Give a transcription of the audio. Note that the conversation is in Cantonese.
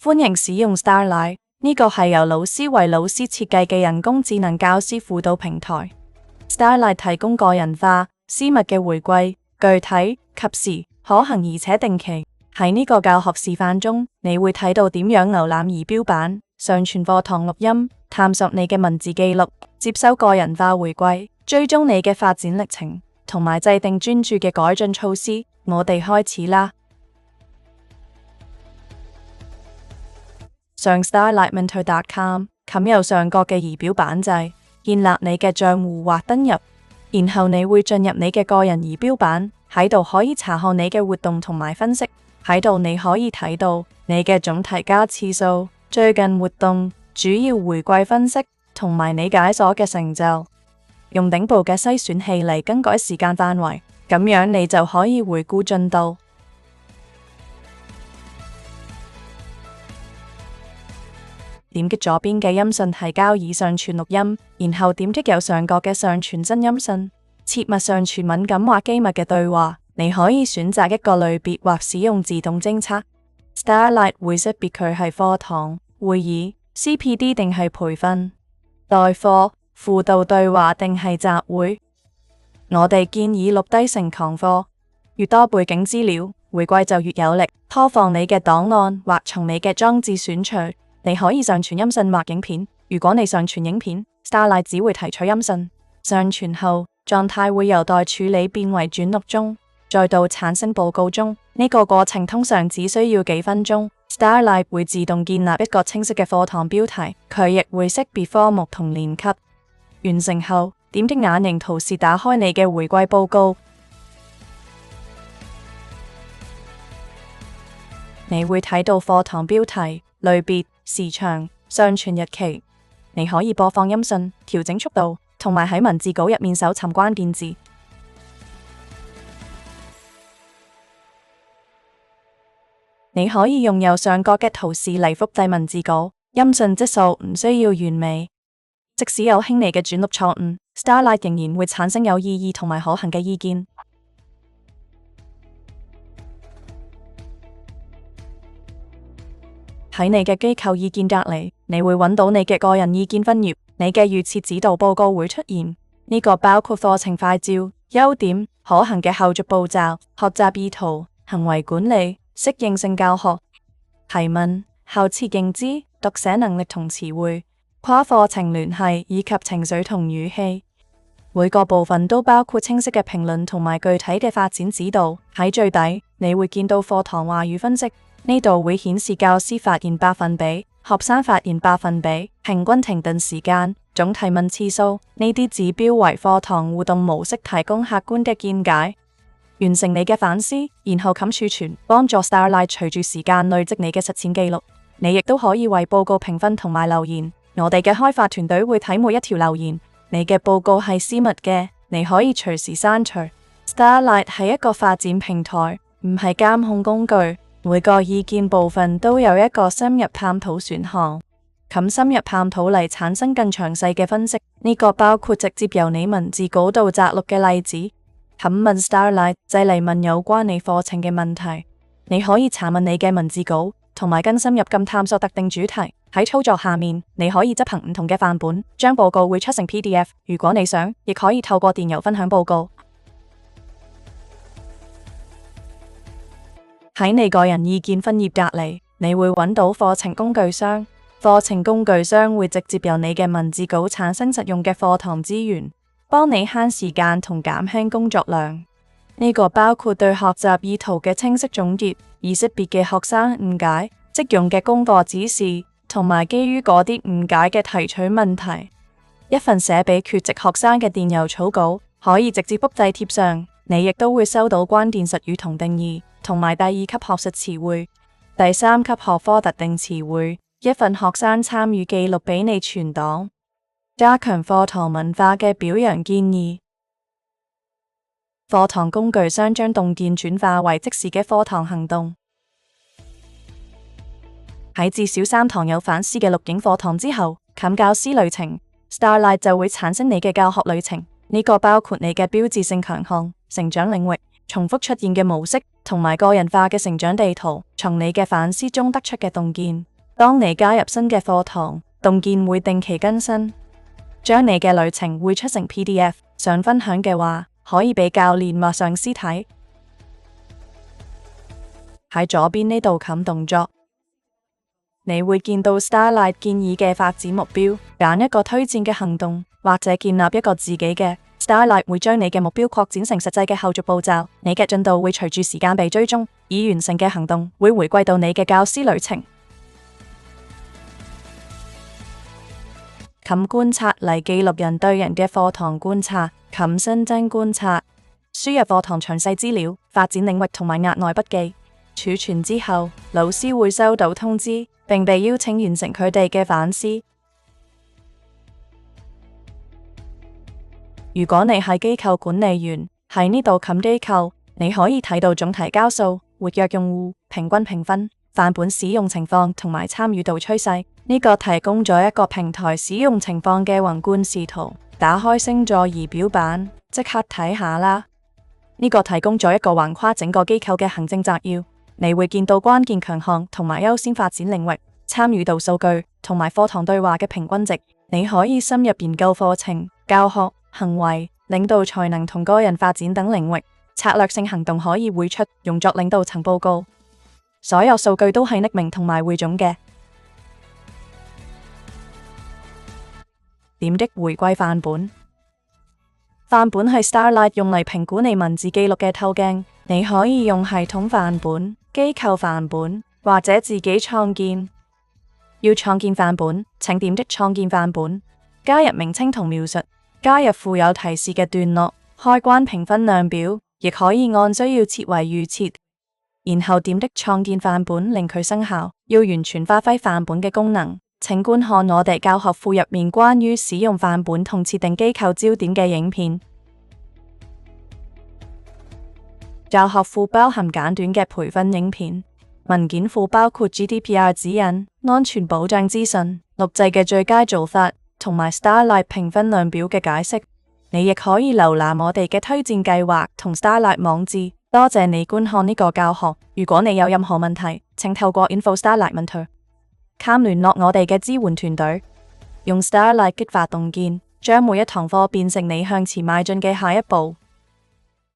歡迎使用 Starlight， 呢個係由老師為老師設計嘅人工智能教師輔導平台。Starlight 提供個人化、私密嘅回饋，具體、及時、可行而且定期。喺呢個教學示範中，你會睇到點樣瀏覽儀表板、上傳課堂錄音、探索你嘅文字記錄、接收個人化回饋、追蹤你嘅發展歷程，同埋制定專注嘅改進措施。我哋開始啦！上 StarlightMentor.com， 冚右上角嘅儀表板掣，建立你嘅賬戶或登入，然後你會進入你嘅個人儀表板，喺度可以查看你嘅活動同埋分析。喺度你可以睇到你嘅總提交次數、最近活動、主要回饋分析同埋你解鎖嘅成就。用頂部嘅篩選器嚟更改時間範圍，咁樣你就可以回顧進度。點擊左邊嘅音訊提交已上傳錄音，然後點擊右上角嘅上傳真音訊，切勿上傳敏感或機密嘅對話。你可以選擇一個類別或使用自動偵測。Starlight 會識別佢係課堂、會議、CPD 定係培訓、代課、輔導對話定係集會。我哋建議錄低成堂課，越多背景資料，回饋就越有力。拖放你嘅檔案或從你嘅裝置選取。你可以上傳音訊或影片。如果你上傳影片，Starlight 只會提取音訊。上傳後，狀態會由待處理變為轉錄中，再到產生報告中。呢個過程通常只需要幾分鐘。Starlight 會自動建立一個清晰嘅課堂標題，佢亦會識別科目同年級。完成後，點擊眼形圖示打開你嘅回饋報告。你會睇到課堂標題、類別、時長、上傳日期。你可以播放音訊、調整速度，同埋喺文字稿入面搜尋關鍵字。你可以用右上角嘅圖示嚟複製文字稿。音訊質素唔需要完美，即使有輕微嘅轉錄錯誤，Starlight 仍然會產生有意義同埋可行嘅意見。喺你嘅機構意見隔籬，你會揾到你嘅個人意見分頁。你嘅預設指導報告會出現，呢個包括課程快照、優點、可行嘅後續步驟、學習意圖、行為管理、適應性教學、提問、後設認知、讀寫能力同詞彙、跨課程聯繫以及情緒同語氣。每個部分都包括清晰嘅評論同埋具體嘅發展指導。喺最底，你會見到課堂話語分析。呢度會顯示教師發言百分比、學生發言百分比、平均停頓時間、總提問次數。呢啲指標為課堂互動模式提供客觀嘅見解。完成你嘅反思，然後冚儲存，幫助 Starlight 隨住時間累積你嘅實踐記錄。你亦都可以為報告評分同埋留言。我哋嘅開發團隊會睇每一條留言。你嘅報告係私密嘅，你可以隨時刪除。Starlight 係一個發展平台，唔係監控工具。每個意見部分都有一個深入探討選項，冚深入探討嚟產生更詳細嘅分析。呢個包括直接由你文字稿到摘錄嘅例子。冚問 Starlight 就嚟問有關你課程嘅問題。你可以查問你嘅文字稿，同埋更深入咁探索特定主題。喺操作下面，你可以執行唔同嘅範本，將報告匯出成 PDF。如果你想，亦可以透過電郵分享報告。喺你個人意見分頁隔籬，你會揾到課程工具箱。課程工具箱會直接由你嘅文字稿產生實用嘅課堂資源，幫你慳時間同減輕工作量。呢個包括對學習意圖嘅清晰總結，以識別嘅學生誤解，即用嘅功課指示，同埋基於嗰啲誤解嘅提取問題。一份寫俾缺席學生嘅電郵草稿，可以直接複製貼上。你亦都會收到關鍵術語同定義，同埋第二級學術詞彙、第三級學科特定詞彙，一份學生參與記錄俾你存檔。加強課堂文化嘅表揚建議。課堂工具箱將洞見轉化為即時嘅課堂行動。喺至少3堂有反思嘅錄影課堂之後，冚教師旅程 Starlight 就會產生你嘅教學旅程。呢個包括你嘅標誌性強項、成長領域、重複出現嘅模式同埋個人化嘅成長地圖。從你嘅反思中得出嘅洞見，當你加入新嘅課堂，洞見會定期更新，將你嘅旅程匯出成 PDF， 想分享嘅話，可以俾教練或上司睇。喺左邊呢度冚動作，你會見到 Starlight 建議嘅發展目標，揀一個推薦嘅行動，或者建立一個自己嘅。Starlight 會將你嘅目標擴展成實際嘅後續步驟，你嘅進度會隨住時間被追蹤，已完成嘅行動會回歸到你嘅教師旅程。冚觀察嚟記錄人對人嘅課堂觀察，冚新增觀察，輸入課堂詳細資料、發展領域同埋額外筆記。儲存之後，老師會收到通知，並被邀請完成佢哋嘅反思。如果你係機構管理員，喺呢度冚機構，你可以睇到總提交數、活躍用戶、平均評分、範本使用情況同埋參與度趨勢。呢個提供咗一個平台使用情況嘅宏觀視圖。打開星座儀表板，即刻睇下啦。呢個提供咗一個橫跨整個機構嘅行政摘要，你會見到關鍵強項同埋優先發展領域、參與度數據同埋課堂對話嘅平均值。你可以深入研究課程、教學、行為、領導才能同個人發展等領域。策略性行動可以匯出，用作領導層報告。所有數據都係匿名同埋匯總嘅。點擊回歸範本。範本係 Starlight 用嚟評估你文字記錄嘅透鏡。你可以用系統範本、機構範本或者自己創建。要創建範本，請點擊創建範本，加入名稱同描述，加入附有提示嘅段落，開關評分量表，亦可以按需要設為預設。然後點擊創建範本，令佢生效。要完全發揮範本嘅功能，請觀看我哋教學庫入面關於使用範本同設定機構焦點嘅影片。教學庫包含簡短嘅培訓影片，文件庫包括 GDPR 指引、安全保障資訊、錄製嘅最佳做法，同埋 Starlight 評分量表嘅解釋。你亦可以瀏覽我哋嘅推薦計劃同 Starlight 網誌。多謝你觀看呢個教學。如果你有任何問題，請透過 Info Starlight 問佢。CAM 聯絡我哋嘅支援團隊，用 Starlight 激發洞見，將每一堂課變成你向前邁進嘅下一步。